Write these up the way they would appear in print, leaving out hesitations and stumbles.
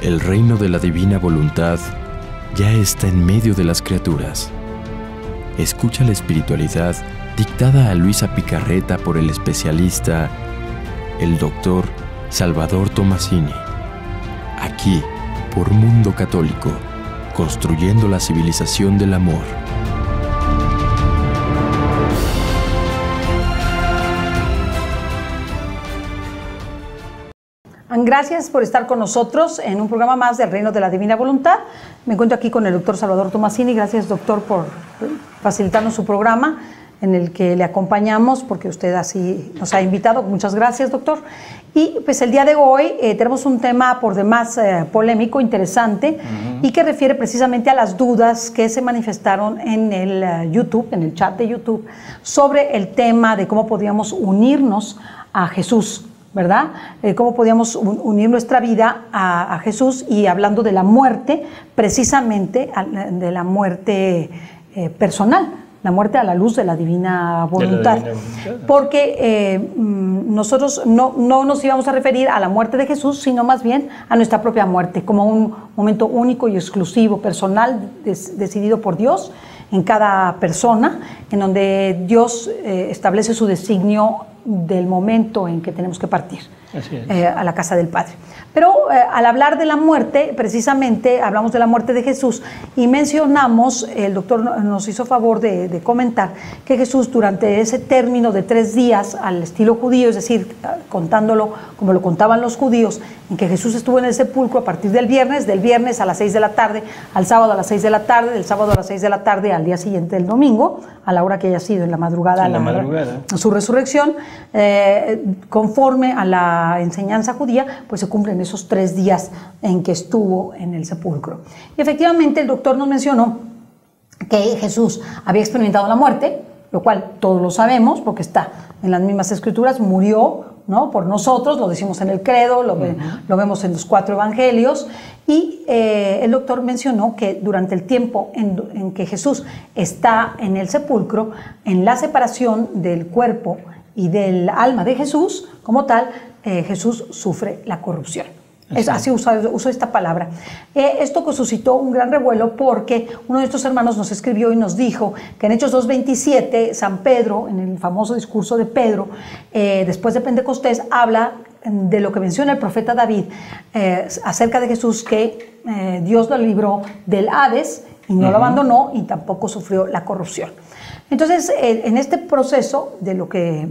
El reino de la divina voluntad ya está en medio de las criaturas. Escucha la espiritualidad dictada a Luisa Picarreta por el especialista, el doctor Salvador Tomasini. Aquí, por Mundo Católico, construyendo la civilización del amor. Gracias por estar con nosotros en un programa más del Reino de la Divina Voluntad. Me encuentro aquí con el doctor Salvador Tomasini. Gracias, doctor, por facilitarnos su programa en el que le acompañamos, porque usted así nos ha invitado. Muchas gracias, doctor. Y pues el día de hoy tenemos un tema por demás polémico, interesante, y que refiere precisamente a las dudas que se manifestaron en el YouTube, en el chat de YouTube, sobre el tema de cómo podríamos unirnos a Jesús, ¿verdad? Cómo podíamos unir nuestra vida a Jesús, y hablando de la muerte, precisamente de la muerte personal, la muerte a la luz de la divina voluntad. Porque nosotros no nos íbamos a referir a la muerte de Jesús, sino más bien a nuestra propia muerte, como un momento único y exclusivo, personal, decidido por Dios en cada persona, en donde Dios establece su designio del momento en que tenemos que partir a la casa del Padre. Pero al hablar de la muerte, precisamente hablamos de la muerte de Jesús, y mencionamos, el doctor nos hizo favor de comentar que Jesús, durante ese término de 3 días al estilo judío, es decir, contándolo como lo contaban los judíos, en que Jesús estuvo en el sepulcro a partir del viernes a las 6 de la tarde, al sábado a las 6 de la tarde, del sábado a las 6 de la tarde al día siguiente del domingo, a la hora que haya sido, en la madrugada, a su resurrección, conforme a la enseñanza judía, pues se cumplen esos 3 días en que estuvo en el sepulcro. Y efectivamente el doctor nos mencionó que Jesús había experimentado la muerte, lo cual todos lo sabemos porque está en las mismas escrituras. Murió, ¿no?, por nosotros, lo decimos en el credo, lo vemos en los 4 evangelios, y el doctor mencionó que durante el tiempo en que Jesús está en el sepulcro, en la separación del cuerpo y del alma de Jesús como tal, Jesús sufre la corrupción. Así uso esta palabra. Esto suscitó un gran revuelo, porque uno de estos hermanos nos escribió y nos dijo que en Hechos 2:27, San Pedro, en el famoso discurso de Pedro, después de Pentecostés, habla de lo que menciona el profeta David acerca de Jesús, que Dios lo libró del Hades y no lo abandonó, y tampoco sufrió la corrupción. Entonces, en este proceso de lo que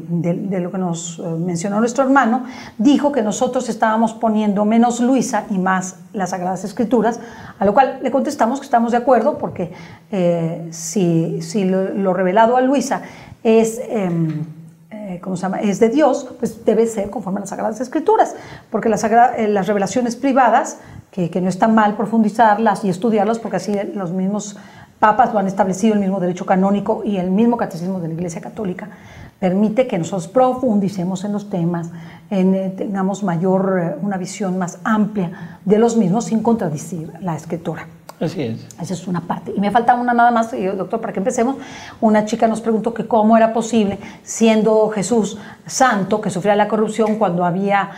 nos mencionó nuestro hermano, dijo que nosotros estábamos poniendo menos Luisa y más las Sagradas Escrituras, a lo cual le contestamos que estamos de acuerdo, porque si lo revelado a Luisa es es de Dios, pues debe ser conforme a las Sagradas Escrituras, porque las revelaciones privadas, que no está mal profundizarlas y estudiarlas, porque así los mismos papas lo han establecido, el mismo derecho canónico y el mismo catecismo de la Iglesia Católica, permite que nosotros profundicemos en los temas, tengamos una visión más amplia de los mismos, sin contradecir la Escritura. Así es. Esa es una parte. Y me falta una nada más, doctor, para que empecemos. Una chica nos preguntó que cómo era posible, siendo Jesús santo, que sufría la corrupción, cuando había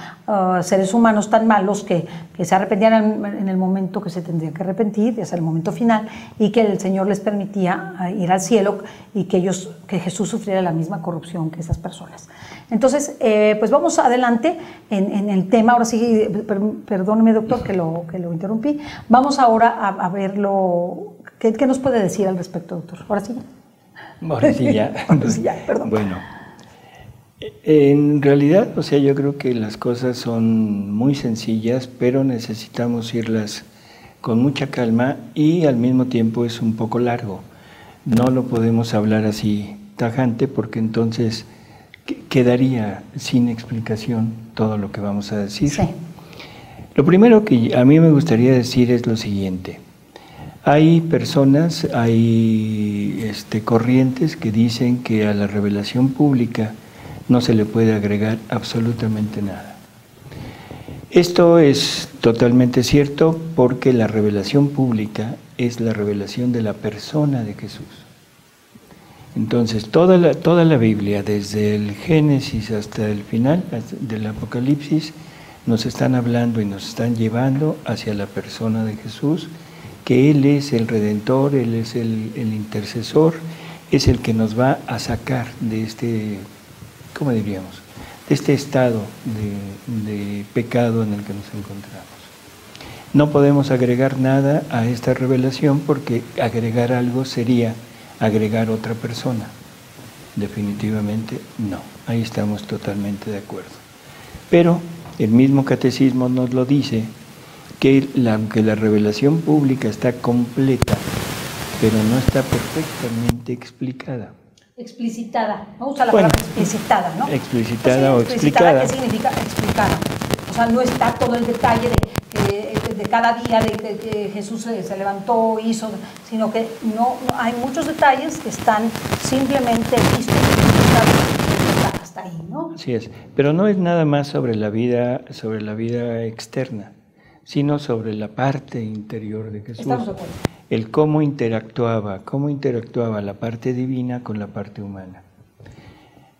seres humanos tan malos que se arrepentían en el momento que se tendrían que arrepentir, ya sea el momento final, y que el Señor les permitía ir al cielo, y que Jesús sufriera la misma corrupción que esas personas. Entonces, pues vamos adelante en el tema. Ahora sí, perdóneme, doctor, que lo interrumpí. Vamos ahora a verlo. ¿Qué nos puede decir al respecto, doctor? Ahora sí ya. Ahora sí ya. Ahora sí ya, perdón. Bueno, en realidad, yo creo que las cosas son muy sencillas, pero necesitamos irlas con mucha calma, y al mismo tiempo es un poco largo. No lo podemos hablar así tajante, porque entonces quedaría sin explicación todo lo que vamos a decir. Sí. Lo primero que a mí me gustaría decir es lo siguiente. Hay personas, hay corrientes que dicen que a la revelación pública no se le puede agregar absolutamente nada. Esto es totalmente cierto, porque la revelación pública es la revelación de la persona de Jesús. Entonces, toda la Biblia, desde el Génesis hasta el final del Apocalipsis, nos están hablando y nos están llevando hacia la persona de Jesús, que Él es el Redentor, Él es el intercesor, es el que nos va a sacar de este, ¿cómo diríamos?, de este estado de pecado en el que nos encontramos. No podemos agregar nada a esta revelación porque agregar algo sería agregar otra persona. Definitivamente no, ahí estamos totalmente de acuerdo. Pero el mismo catecismo nos lo dice, que aunque la revelación pública está completa, pero no está perfectamente explicada. Explicitada, me gusta la palabra explicitada, ¿no? Explicitada pues o explicada. ¿Qué significa explicada? O sea, no está todo el detalle de cada día de que Jesús se levantó, hizo, sino que no hay muchos detalles que están simplemente vistos hasta ahí, ¿no? Así es, pero no es nada más sobre la vida externa, sino sobre la parte interior de Jesús. Estamos de acuerdo. El cómo interactuaba la parte divina con la parte humana.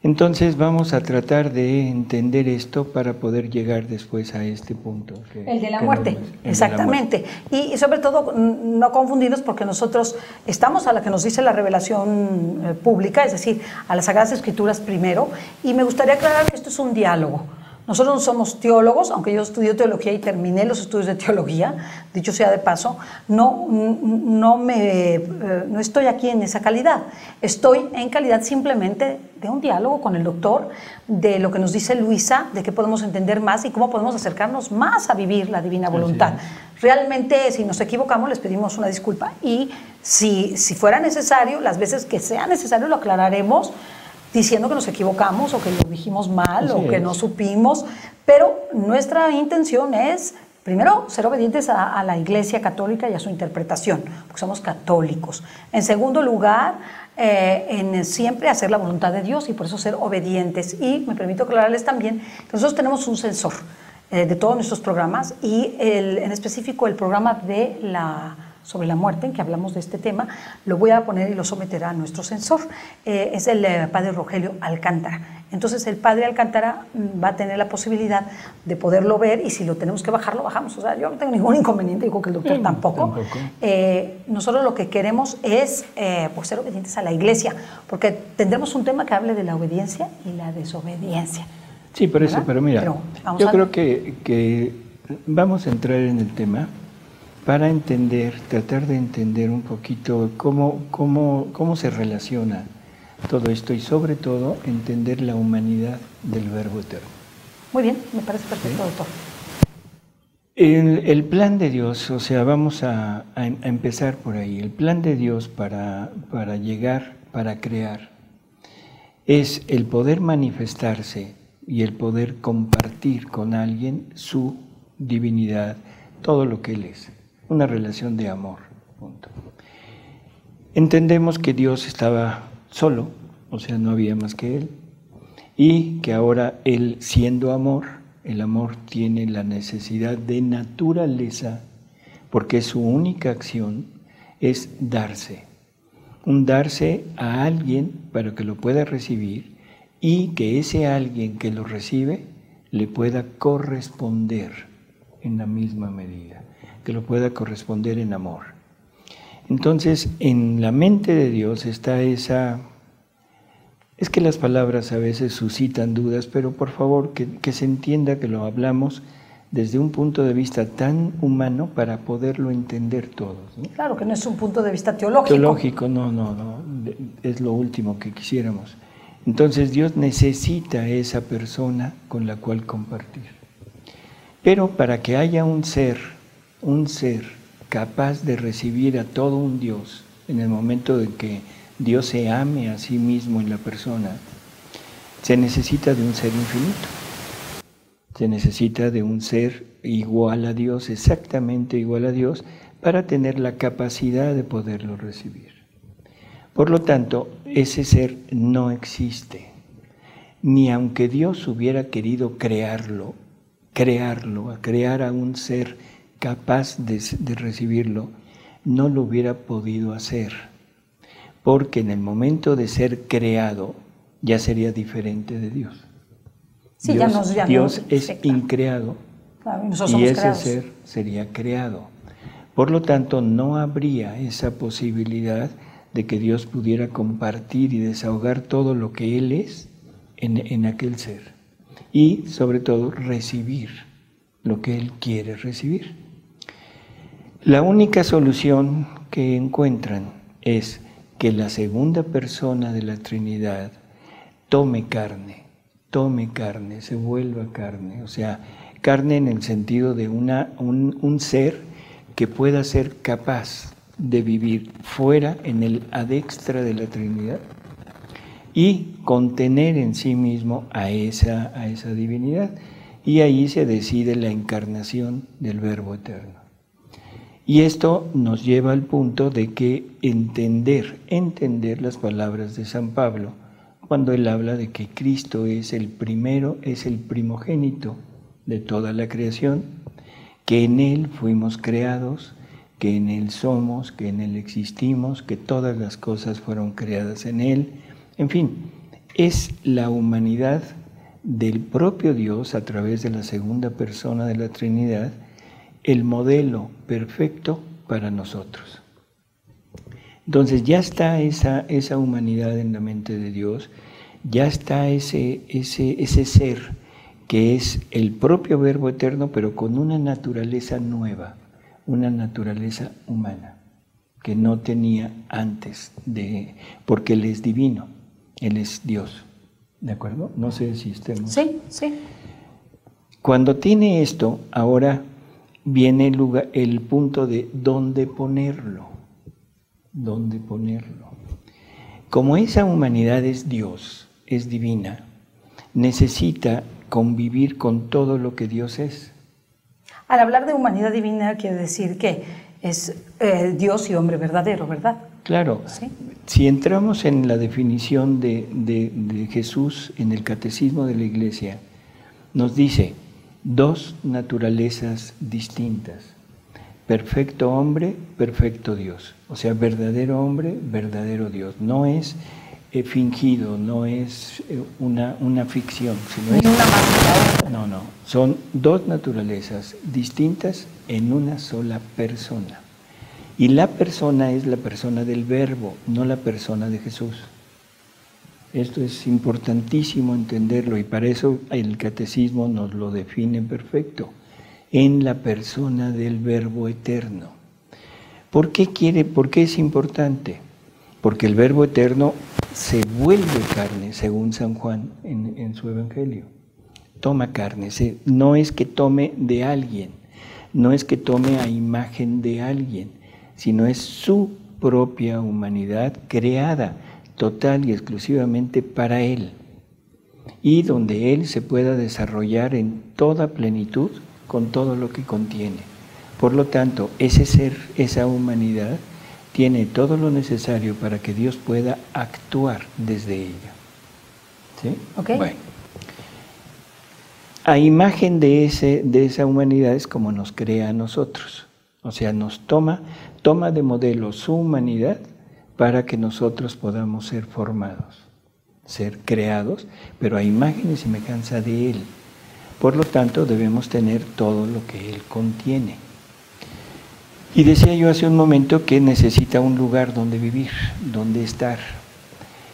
Entonces vamos a tratar de entender esto para poder llegar después a este punto. El de la muerte, exactamente. Y sobre todo no confundirnos porque nosotros estamos a la que nos dice la revelación pública, es decir, a las Sagradas Escrituras primero, y me gustaría aclarar que esto es un diálogo. Nosotros no somos teólogos, aunque yo estudié teología y terminé los estudios de teología, dicho sea de paso, no estoy aquí en esa calidad. Estoy en calidad simplemente de un diálogo con el doctor, de lo que nos dice Luisa, de qué podemos entender más y cómo podemos acercarnos más a vivir la divina voluntad. Realmente, si nos equivocamos, les pedimos una disculpa y si fuera necesario, las veces que sea necesario, lo aclararemos, diciendo que nos equivocamos o que lo dijimos mal o que no supimos, pero nuestra intención es, primero, ser obedientes a la Iglesia Católica y a su interpretación, porque somos católicos. En segundo lugar, en siempre hacer la voluntad de Dios y por eso ser obedientes. Y me permito aclararles también que nosotros tenemos un censor de todos nuestros programas y en específico el programa sobre la muerte, en que hablamos de este tema, lo voy a poner y lo someterá a nuestro censor. Es el padre Rogelio Alcántara. Entonces el padre Alcántara va a tener la posibilidad de poderlo ver y si lo tenemos que bajar, lo bajamos. O sea, yo no tengo ningún inconveniente, digo que el doctor tampoco. Nosotros lo que queremos es pues ser obedientes a la Iglesia, porque tendremos un tema que hable de la obediencia y la desobediencia. Sí, por eso, pero mira, yo creo que vamos a entrar en el tema para tratar de entender un poquito cómo se relaciona todo esto y sobre todo entender la humanidad del Verbo Eterno. Muy bien, me parece perfecto, doctor. El plan de Dios, o sea, vamos a empezar por ahí. El plan de Dios para llegar, para crear, es el poder manifestarse y el poder compartir con alguien su divinidad, todo lo que Él es. Una relación de amor, punto. Entendemos que Dios estaba solo, o sea, no había más que Él, y que ahora Él, siendo amor, el amor tiene la necesidad de naturaleza, porque su única acción es darse, un darse a alguien para que lo pueda recibir y que ese alguien que lo recibe le pueda corresponder en la misma medida, que lo pueda corresponder en amor. Entonces, en la mente de Dios está esa... Es que las palabras a veces suscitan dudas, pero por favor que se entienda que lo hablamos desde un punto de vista tan humano para poderlo entender todos, ¿no? Claro, que no es un punto de vista teológico. Teológico, no, es lo último que quisiéramos. Entonces Dios necesita esa persona con la cual compartir. Pero para que haya un ser capaz de recibir a todo un Dios en el momento de que Dios se ame a sí mismo en la persona, se necesita de un ser infinito. Se necesita de un ser igual a Dios, exactamente igual a Dios, para tener la capacidad de poderlo recibir. Por lo tanto, ese ser no existe. Ni aunque Dios hubiera querido crear a un ser capaz de recibirlo, no lo hubiera podido hacer. Porque en el momento de ser creado, ya sería diferente de Dios. Sí, Dios es increado Nosotros y somos ese creados. ser sería creado. Por lo tanto, no habría esa posibilidad de que Dios pudiera compartir y desahogar todo lo que Él es en aquel ser. Y, sobre todo, recibir lo que Él quiere recibir. La única solución que encuentran es que la segunda persona de la Trinidad tome carne, se vuelva carne, o sea, carne en el sentido de un ser que pueda ser capaz de vivir fuera, en el adextra de la Trinidad, y contener en sí mismo a esa divinidad. Y ahí se decide la encarnación del Verbo Eterno. Y esto nos lleva al punto de que entender las palabras de San Pablo, cuando él habla de que Cristo es el primero, es el primogénito de toda la creación, que en Él fuimos creados, que en Él somos, que en Él existimos, que todas las cosas fueron creadas en Él. En fin, es la humanidad del propio Dios a través de la segunda persona de la Trinidad, el modelo perfecto para nosotros. Entonces ya está esa humanidad en la mente de Dios, ya está ese ser que es el propio Verbo Eterno, pero con una naturaleza nueva, una naturaleza humana, que no tenía antes, porque Él es divino, Él es Dios. ¿De acuerdo? No sé si estemos... Sí, sí. Cuando tiene esto, ahora viene el punto de dónde ponerlo. ¿Dónde ponerlo? Como esa humanidad es Dios, es divina, necesita convivir con todo lo que Dios es. Al hablar de humanidad divina quiere decir que es Dios y hombre verdadero, ¿verdad? Claro. ¿Sí? Si entramos en la definición de Jesús en el Catecismo de la Iglesia, nos dice dos naturalezas distintas: perfecto hombre, perfecto Dios. O sea, verdadero hombre, verdadero Dios. No es fingido, no es una ficción, sino es... Ni una más que la otra. No, son dos naturalezas distintas en una sola persona. Y la persona es la persona del Verbo, no la persona de Jesús. Esto es importantísimo entenderlo, y para eso el Catecismo nos lo define perfecto: en la persona del Verbo Eterno. ¿Por qué es importante? Porque el Verbo Eterno se vuelve carne, según San Juan en su Evangelio. Toma carne, no es que tome de alguien, no es que tome a imagen de alguien, sino es su propia humanidad creada total y exclusivamente para Él, y donde Él se pueda desarrollar en toda plenitud con todo lo que contiene. Por lo tanto, ese ser, esa humanidad, tiene todo lo necesario para que Dios pueda actuar desde ella. ¿Sí? Okay. Bueno. A imagen de esa humanidad es como nos crea a nosotros. O sea, nos toma de modelo su humanidad para que nosotros podamos ser formados, ser creados, pero a imagen y semejanza de Él. Por lo tanto, debemos tener todo lo que Él contiene. Y decía yo hace un momento que necesita un lugar donde vivir, donde estar.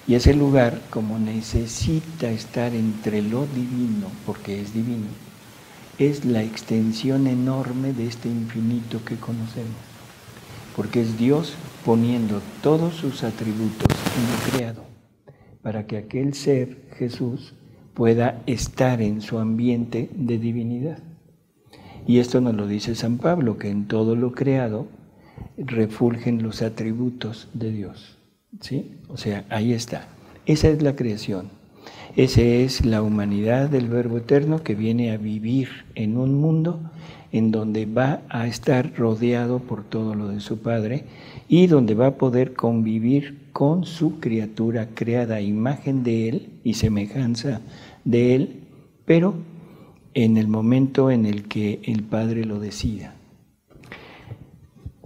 Y ese lugar, como necesita estar entre lo divino, porque es divino, es la extensión enorme de este infinito que conocemos. Porque es Dios poniendo todos sus atributos en lo creado, para que aquel ser, Jesús, pueda estar en su ambiente de divinidad. Y esto nos lo dice San Pablo, que en todo lo creado refulgen los atributos de Dios. ¿Sí? O sea, ahí está. Esa es la creación. Esa es la humanidad del Verbo Eterno, que viene a vivir en un mundo en donde va a estar rodeado por todo lo de su Padre y donde va a poder convivir con su criatura creada a imagen de Él y semejanza de Él, pero en el momento en el que el Padre lo decida.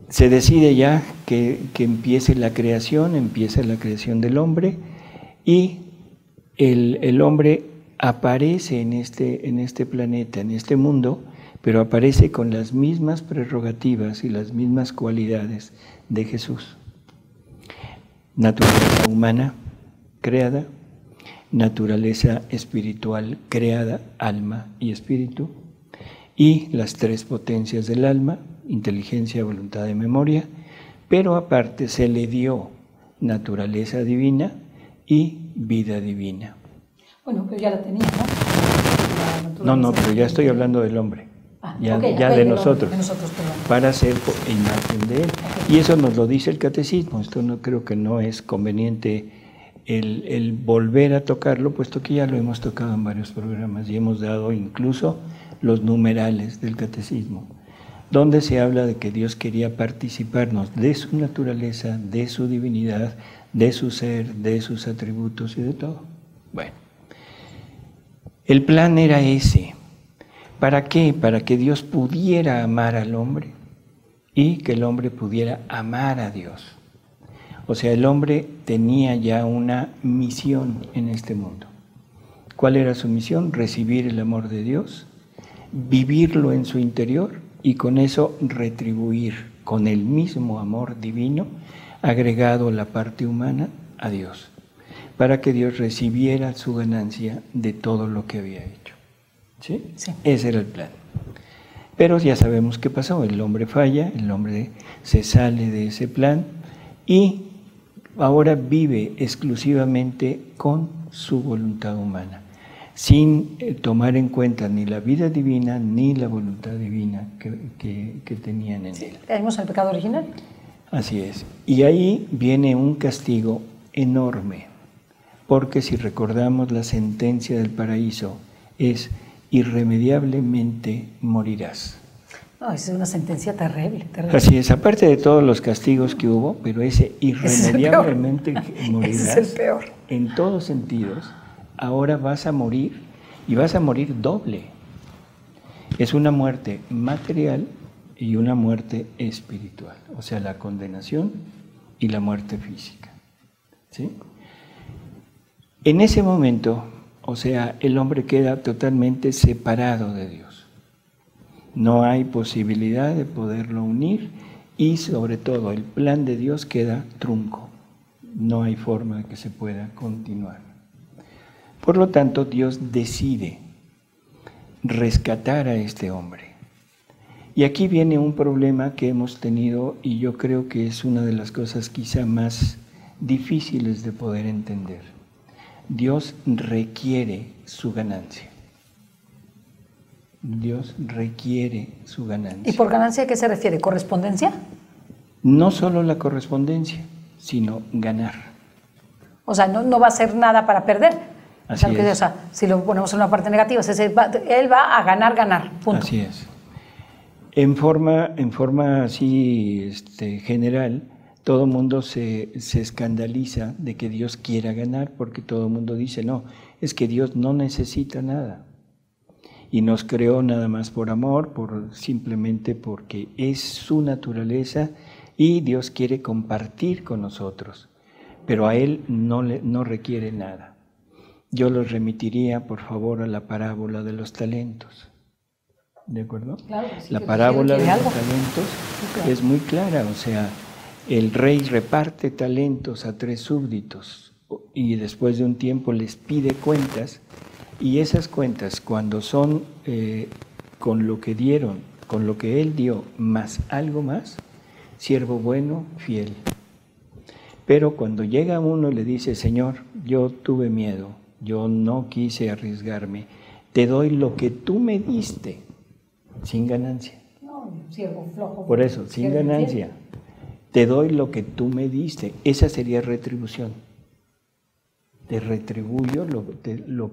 Se decide ya que empiece la creación, empieza la creación del hombre, y el hombre aparece en este planeta, en este mundo, pero aparece con las mismas prerrogativas y las mismas cualidades de Jesús. Naturaleza humana creada, naturaleza espiritual creada, alma y espíritu, y las tres potencias del alma, inteligencia, voluntad y memoria, pero aparte se le dio naturaleza divina y vida divina. Bueno, pero ya la tenía, ¿no? No, pero ya estoy hablando del hombre, ya de nosotros, para ser imagen de él. Okay. Y eso nos lo dice el catecismo. Esto no creo que no es conveniente el volver a tocarlo, puesto que ya lo hemos tocado en varios programas y hemos dado incluso los numerales del catecismo, donde se habla de que Dios quería participarnos de su naturaleza, de su divinidad, de su ser, de sus atributos y de todo. Bueno, el plan era ese. ¿Para qué? Para que Dios pudiera amar al hombre y que el hombre pudiera amar a Dios. O sea, el hombre tenía ya una misión en este mundo. ¿Cuál era su misión? Recibir el amor de Dios, vivirlo en su interior y con eso retribuir con el mismo amor divino agregado la parte humana a Dios, para que Dios recibiera su ganancia de todo lo que había hecho. ¿Sí? Sí. Ese era el plan. Pero ya sabemos qué pasó, el hombre falla, el hombre se sale de ese plan y ahora vive exclusivamente con su voluntad humana, sin tomar en cuenta ni la vida divina ni la voluntad divina que tenían en él. Caímos al pecado original. Así es. Y ahí viene un castigo enorme, porque si recordamos la sentencia del paraíso es: irremediablemente morirás. No, es una sentencia terrible, terrible. Así es, aparte de todos los castigos que hubo, pero ese irremediablemente morirás, ese es el peor. En todos sentidos, ahora vas a morir y vas a morir doble. Es una muerte material y una muerte espiritual, o sea, la condenación y la muerte física. ¿Sí? En ese momento, o sea, el hombre queda totalmente separado de Dios. No hay posibilidad de poderlo unir y sobre todo el plan de Dios queda trunco. No hay forma de que se pueda continuar. Por lo tanto, Dios decide rescatar a este hombre. Y aquí viene un problema que hemos tenido y yo creo que es una de las cosas quizá más difíciles de poder entender. Dios requiere su ganancia. Dios requiere su ganancia. ¿Y por ganancia a qué se refiere? ¿Correspondencia? No solo la correspondencia, sino ganar. O sea, no va a hacer nada para perder. Así es. O sea, si lo ponemos en una parte negativa, él va a ganar, punto. Así es. En forma así general, todo el mundo se escandaliza de que Dios quiera ganar, porque todo el mundo dice, no, es que Dios no necesita nada. Y nos creó nada más por amor, simplemente porque es su naturaleza y Dios quiere compartir con nosotros. Pero a Él no requiere nada. Yo los remitiría, por favor, a la parábola de los talentos. ¿De acuerdo? Claro, sí, la parábola de los talentos es muy clara, o sea, el rey reparte talentos a 3 súbditos y después de un tiempo les pide cuentas y esas cuentas cuando son con lo que dieron, con lo que él dio más algo más, siervo bueno, fiel. Pero cuando llega uno y le dice, Señor, yo tuve miedo, yo no quise arriesgarme, te doy lo que tú me diste, sin ganancia. No, siervo flojo. Por eso, sin ganancia. Te doy lo que tú me diste. Esa sería retribución. Te retribuyo lo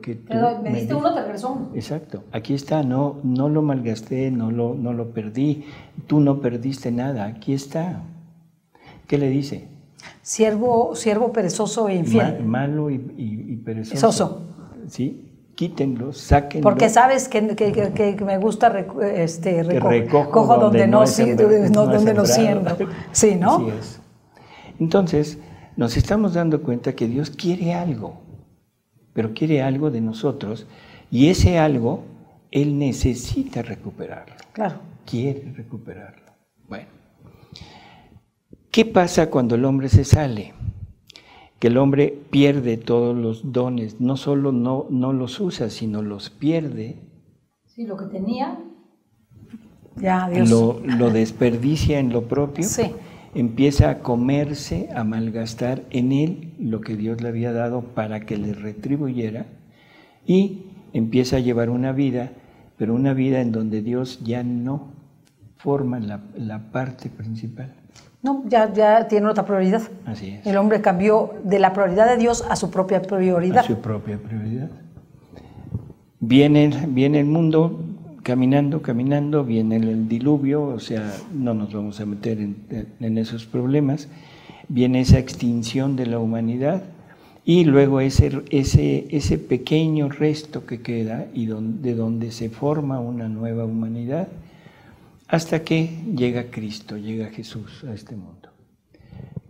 que tú me diste uno, te regresó uno. Exacto. Aquí está, no lo malgasté, no lo perdí. Tú no perdiste nada. Aquí está. ¿Qué le dice? Siervo perezoso e infiel. Malo y perezoso. ¿Sí? Quítenlo, sáquenlo. Porque sabes que me gusta recojo donde no siembro. Sí, ¿no? Así es. Entonces, nos estamos dando cuenta que Dios quiere algo, pero quiere algo de nosotros, y ese algo Él necesita recuperarlo. Claro. Quiere recuperarlo. Bueno, ¿qué pasa cuando el hombre se sale? Que el hombre pierde todos los dones, no solo no los usa, sino los pierde. Sí, lo que tenía, ya Dios. Lo desperdicia en lo propio. Sí. Empieza a comerse, a malgastar en él lo que Dios le había dado para que le retribuyera, y empieza a llevar una vida, pero una vida en donde Dios ya no forma la parte principal. No, ya tiene otra prioridad. Así es. El hombre cambió de la prioridad de Dios a su propia prioridad. A su propia prioridad. Viene el mundo caminando, viene el diluvio, o sea, no nos vamos a meter en esos problemas, viene esa extinción de la humanidad, y luego ese pequeño resto que queda y de donde se forma una nueva humanidad, hasta que llega Cristo, llega Jesús a este mundo.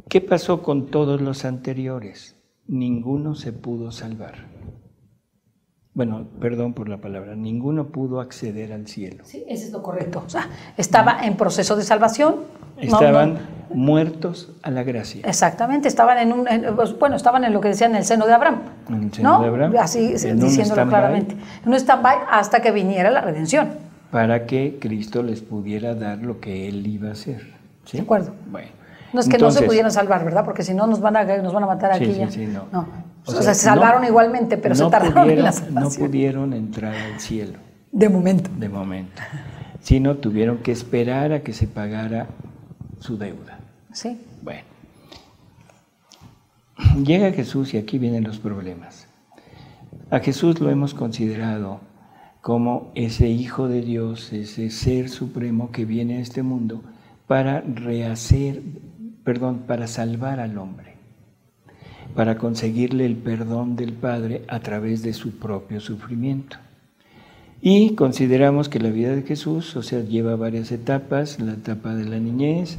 ¿Qué pasó con todos los anteriores? Ninguno se pudo salvar. Bueno, perdón por la palabra, ninguno pudo acceder al cielo. Sí, eso es lo correcto. O sea, estaba en proceso de salvación. Estaban muertos a la gracia. Exactamente, estaban estaban en lo que decían en el seno de Abraham. En el seno de Abraham. Así diciéndolo claramente. En un stand-by hasta que viniera la redención. Para que Cristo les pudiera dar lo que Él iba a hacer. ¿Sí? De acuerdo. Bueno. No es que entonces, no se pudieran salvar, ¿verdad? Porque si no nos van a matar aquí ya. Sí, no. O sea, se salvaron igualmente, pero se tardaron en la salvación. No pudieron entrar al cielo. De momento. De momento. Sino tuvieron que esperar a que se pagara su deuda. Sí. Bueno. Llega Jesús y aquí vienen los problemas. A Jesús lo hemos considerado como ese Hijo de Dios, ese Ser Supremo que viene a este mundo para para salvar al hombre, para conseguirle el perdón del Padre a través de su propio sufrimiento. Y consideramos que la vida de Jesús, o sea, lleva varias etapas: la etapa de la niñez,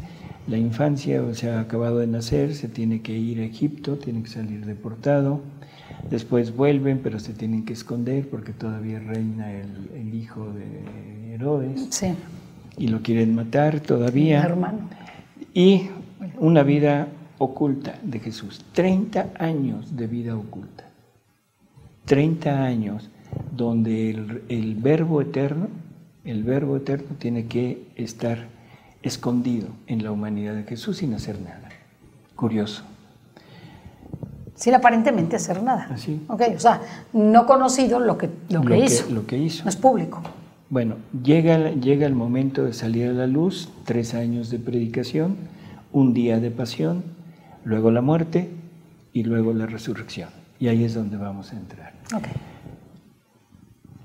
la infancia, o sea, acabado de nacer, se tiene que ir a Egipto, tiene que salir deportado, después vuelven, pero se tienen que esconder porque todavía reina el hijo de Herodes. Sí. Y lo quieren matar todavía. Hermano. Y una vida oculta de Jesús, 30 años de vida oculta, 30 años donde el Verbo Eterno tiene que estar escondido en la humanidad de Jesús sin hacer nada. Curioso. Sin aparentemente hacer nada. Así. Okay, o sea, no conocido lo que hizo. Lo que hizo. No es público. Bueno, llega el momento de salir a la luz, 3 años de predicación, un día de pasión, luego la muerte y luego la resurrección. Y ahí es donde vamos a entrar. Okay.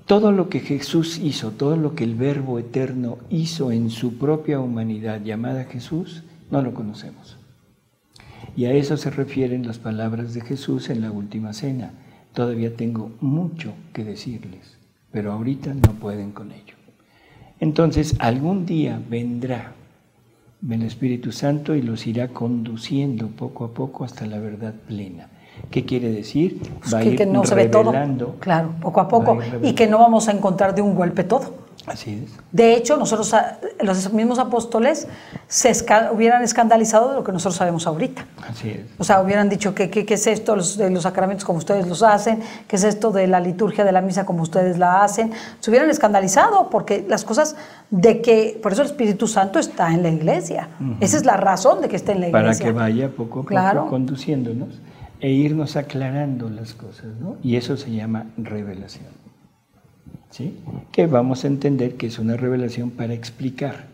Todo lo que Jesús hizo, todo lo que el Verbo Eterno hizo en su propia humanidad llamada Jesús, no lo conocemos. Y a eso se refieren las palabras de Jesús en la última cena. Todavía tengo mucho que decirles, pero ahorita no pueden con ello. Entonces, algún día vendrá el Espíritu Santo y los irá conduciendo poco a poco hasta la verdad plena. ¿Qué quiere decir? Va a ir que no se ve todo. Claro, poco a poco, y que no vamos a encontrar de un golpe todo. Así es. De hecho, nosotros, los mismos apóstoles, hubieran escandalizado de lo que nosotros sabemos ahorita. Así es. O sea, hubieran dicho ¿qué es esto de los sacramentos como ustedes los hacen? ¿Qué es esto de la liturgia de la misa como ustedes la hacen? Se hubieran escandalizado porque las cosas por eso el Espíritu Santo está en la iglesia. Esa es la razón de que esté en la iglesia. Para que vaya poco a poco conduciéndonos e irnos aclarando las cosas, ¿no? Y eso se llama revelación. ¿Sí? Que vamos a entender que es una revelación para explicar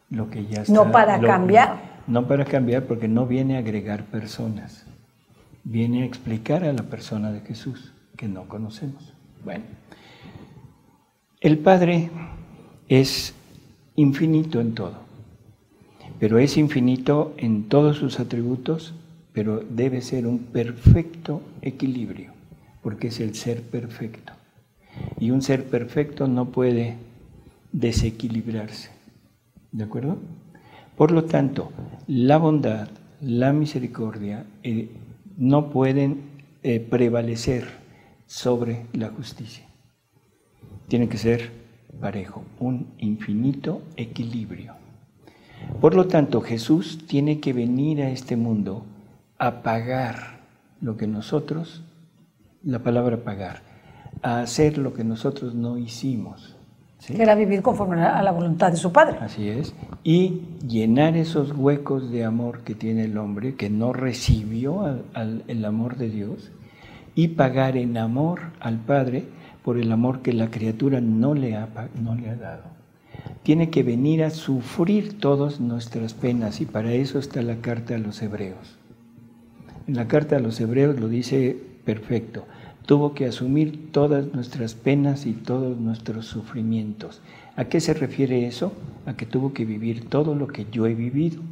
lo que ya está. No para cambiar. No para cambiar, porque no viene a agregar personas. Viene a explicar a la persona de Jesús, que no conocemos. Bueno, el Padre es infinito en todo, pero es infinito en todos sus atributos, pero debe ser un perfecto equilibrio, porque es el ser perfecto. Y un ser perfecto no puede desequilibrarse, ¿de acuerdo? Por lo tanto, la bondad, la misericordia no pueden prevalecer sobre la justicia. Tienen que ser parejo, un infinito equilibrio. Por lo tanto, Jesús tiene que venir a este mundo a pagar lo que nosotros, la palabra pagar, a hacer lo que nosotros no hicimos. ¿Sí? Que era vivir conforme a la voluntad de su Padre. Así es. Y llenar esos huecos de amor que tiene el hombre, que no recibió el amor de Dios, y pagar en amor al Padre por el amor que la criatura no le ha dado. Tiene que venir a sufrir todas nuestras penas, y para eso está la carta a los Hebreos. En la carta a los Hebreos lo dice perfecto. Tuvo que asumir todas nuestras penas y todos nuestros sufrimientos. ¿A qué se refiere eso? A que tuvo que vivir todo lo que yo he vivido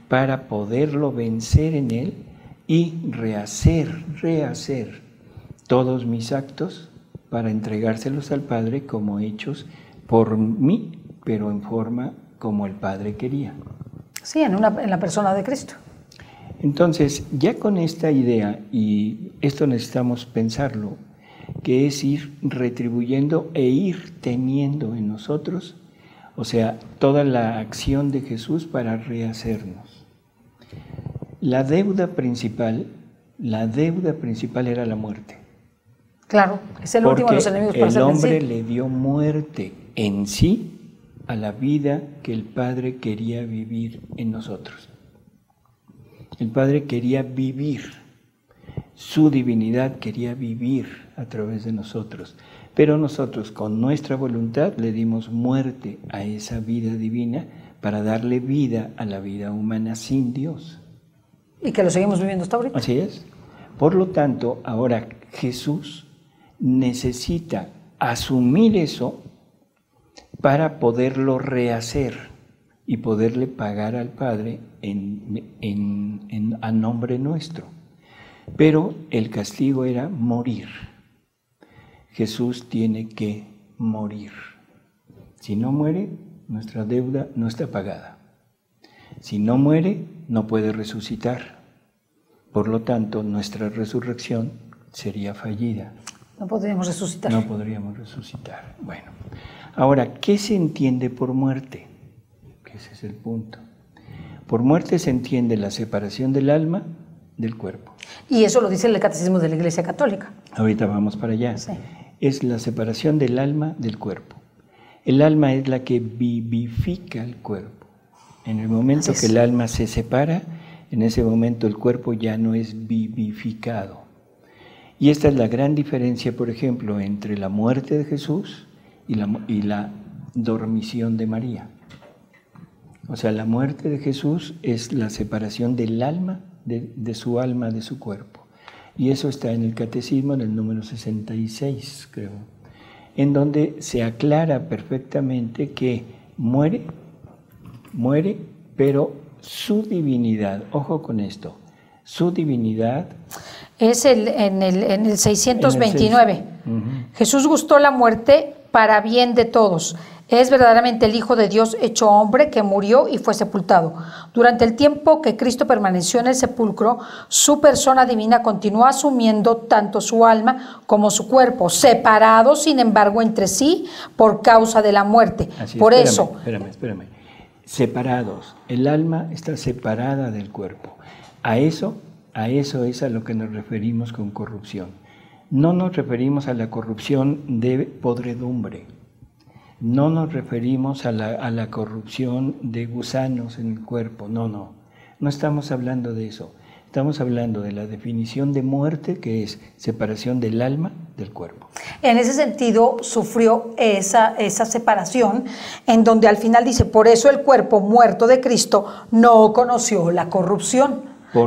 para poderlo vencer en él y rehacer todos mis actos para entregárselos al Padre como hechos por mí, pero en forma como el Padre quería. Sí, en la persona de Cristo. Entonces, ya con esta idea, y esto necesitamos pensarlo, que es ir retribuyendo e ir teniendo en nosotros, o sea, toda la acción de Jesús para rehacernos. La deuda principal era la muerte. Claro, es el último de los enemigos para ser vencido. El hombre le dio muerte en sí a la vida que el Padre quería vivir en nosotros. El Padre quería vivir, su divinidad quería vivir a través de nosotros, pero nosotros con nuestra voluntad le dimos muerte a esa vida divina para darle vida a la vida humana sin Dios. Y que lo seguimos viviendo hasta ahorita. Así es. Por lo tanto, ahora Jesús necesita asumir eso para poderlo rehacer y poderle pagar al Padre a nombre nuestro. Pero el castigo era morir. Jesús tiene que morir. Si no muere, nuestra deuda no está pagada. Si no muere, no puede resucitar. Por lo tanto, nuestra resurrección sería fallida. No podríamos resucitar. No podríamos resucitar. Bueno, ahora, ¿qué se entiende por muerte? Ese es el punto. Por muerte se entiende la separación del alma del cuerpo. Y eso lo dice el Catecismo de la Iglesia Católica. Ahorita vamos para allá. Sí. Es la separación del alma del cuerpo. El alma es la que vivifica el cuerpo. En el momento que el alma se separa, en ese momento el cuerpo ya no es vivificado. Y esta es la gran diferencia, por ejemplo, entre la muerte de Jesús y la dormición de María. O sea, la muerte de Jesús es la separación del alma, de su alma, de su cuerpo. Y eso está en el Catecismo, en el número 66, creo, en donde se aclara perfectamente que muere, pero su divinidad, ojo con esto, su divinidad... Es en el 629. Jesús gustó la muerte para bien de todos. Es verdaderamente el Hijo de Dios hecho hombre que murió y fue sepultado. Durante el tiempo que Cristo permaneció en el sepulcro, su persona divina continuó asumiendo tanto su alma como su cuerpo, separados sin embargo entre sí por causa de la muerte. Espérame. Separados. El alma está separada del cuerpo. A eso es a lo que nos referimos con corrupción. No nos referimos a la corrupción de podredumbre. No nos referimos a la corrupción de gusanos en el cuerpo, no estamos hablando de eso. Estamos hablando de la definición de muerte, que es separación del alma del cuerpo. En ese sentido, sufrió esa separación, en donde al final dice, por eso el cuerpo muerto de Cristo no conoció la corrupción.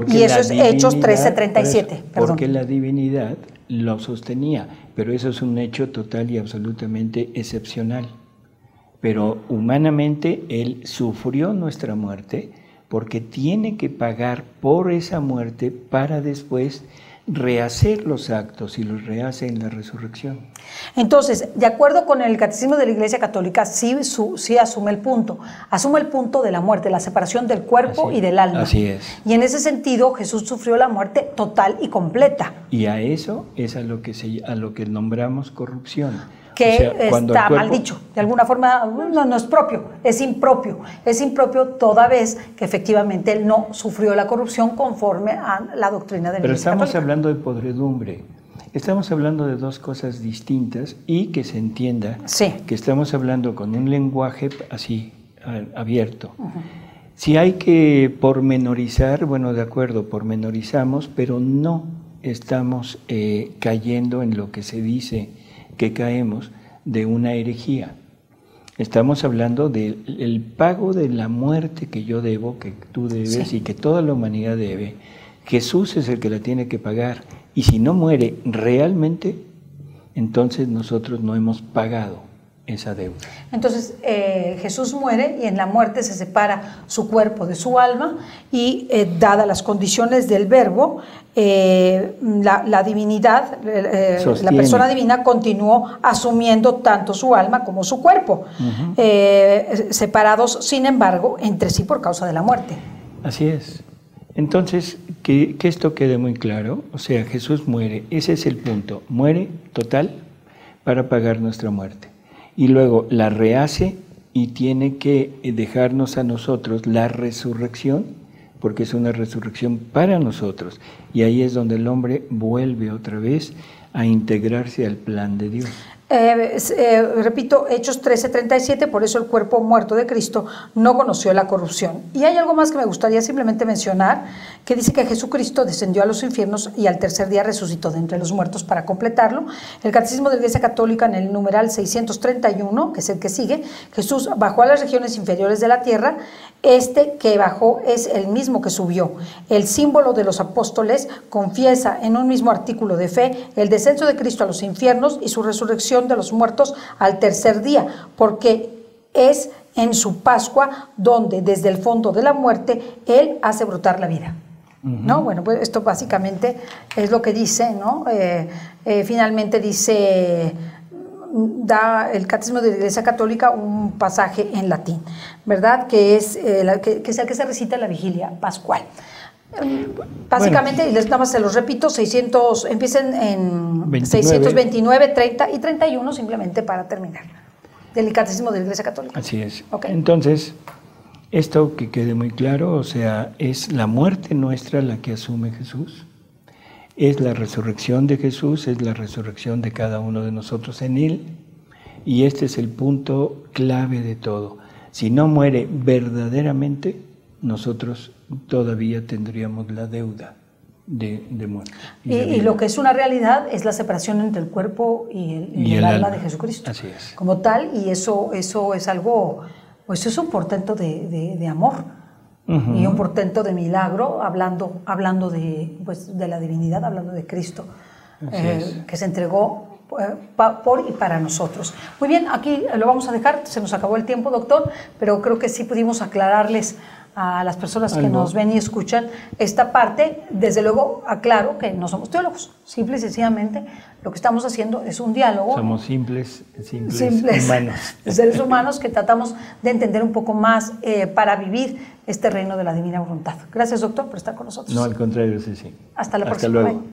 Y eso es Hechos 13:37. Porque la divinidad lo sostenía, pero eso es un hecho total y absolutamente excepcional. Pero humanamente Él sufrió nuestra muerte porque tiene que pagar por esa muerte para después rehacer los actos, y los rehace en la resurrección. Entonces, de acuerdo con el Catecismo de la Iglesia Católica, sí asume el punto de la muerte, la separación del cuerpo y del alma. Así es. Y en ese sentido, Jesús sufrió la muerte total y completa. Y a eso es a lo que nombramos corrupción. que O sea, cuando está el cuerpo- mal dicho. De alguna forma no es propio, es impropio toda vez que efectivamente él no sufrió la corrupción conforme a la doctrina de la Pero Iglesia estamos Católica. hablando de podredumbre. Estamos hablando de dos cosas distintas y que se entienda Sí. que estamos hablando con un lenguaje así, abierto. Si hay que pormenorizar, bueno, de acuerdo, pormenorizamos, pero no estamos cayendo en lo que se dice que caemos de una herejía. Estamos hablando del pago de la muerte que yo debo, que tú debes Sí. y que toda la humanidad debe. Jesús es el que la tiene que pagar. Y si no muere realmente, entonces nosotros no hemos pagado esa deuda. Entonces Jesús muere y en la muerte se separa su cuerpo de su alma y dadas las condiciones del verbo, la divinidad, la Sostiene. persona divina continuó asumiendo tanto su alma como su cuerpo, separados sin embargo entre sí por causa de la muerte. Así es. Entonces, que esto quede muy claro, o sea, Jesús muere, ese es el punto, muere total para pagar nuestra muerte. Y luego la rehace y tiene que dejarnos a nosotros la resurrección, porque es una resurrección para nosotros. Y ahí es donde el hombre vuelve otra vez a integrarse al plan de Dios. Repito, Hechos 13:37, por eso el cuerpo muerto de Cristo no conoció la corrupción. Y hay algo más que me gustaría simplemente mencionar, que dice que Jesucristo descendió a los infiernos y al tercer día resucitó de entre los muertos para completarlo. El Catecismo de la Iglesia Católica en el numeral 631, que es el que sigue, Jesús bajó a las regiones inferiores de la tierra, este que bajó es el mismo que subió. El símbolo de los apóstoles confiesa en un mismo artículo de fe el descenso de Cristo a los infiernos y su resurrección de los muertos al tercer día, porque es en su Pascua donde desde el fondo de la muerte Él hace brotar la vida. ¿No? Bueno, pues esto básicamente es lo que dice, ¿no? Finalmente dice, da el Catecismo de la Iglesia Católica un pasaje en latín, ¿verdad? Que es el que se recita en la vigilia pascual. Básicamente, y nada más se los repito, 600, empiecen en 29. 629, 30 y 31 simplemente para terminar. Del Catecismo de la Iglesia Católica. Así es. Okay. Entonces, esto que quede muy claro, o sea, es la muerte nuestra la que asume Jesús, es la resurrección de Jesús, es la resurrección de cada uno de nosotros en Él, y este es el punto clave de todo. Si no muere verdaderamente, nosotros todavía tendríamos la deuda de muerte. Y lo que es una realidad es la separación entre el cuerpo y el alma de Jesucristo. Así es. Como tal, y eso es algo, pues es un portento de amor y un portento de milagro, hablando de la divinidad, hablando de Cristo, que se entregó por y para nosotros. Muy bien, aquí lo vamos a dejar, se nos acabó el tiempo, doctor, pero creo que sí pudimos aclararles a las personas que nos ven y escuchan esta parte. Desde luego aclaro que no somos teólogos, simple y sencillamente lo que estamos haciendo es un diálogo. Somos simples humanos. Seres humanos que tratamos de entender un poco más para vivir este reino de la divina voluntad. Gracias, doctor, por estar con nosotros. No, al contrario, sí. Hasta la próxima. Hasta luego. Bye.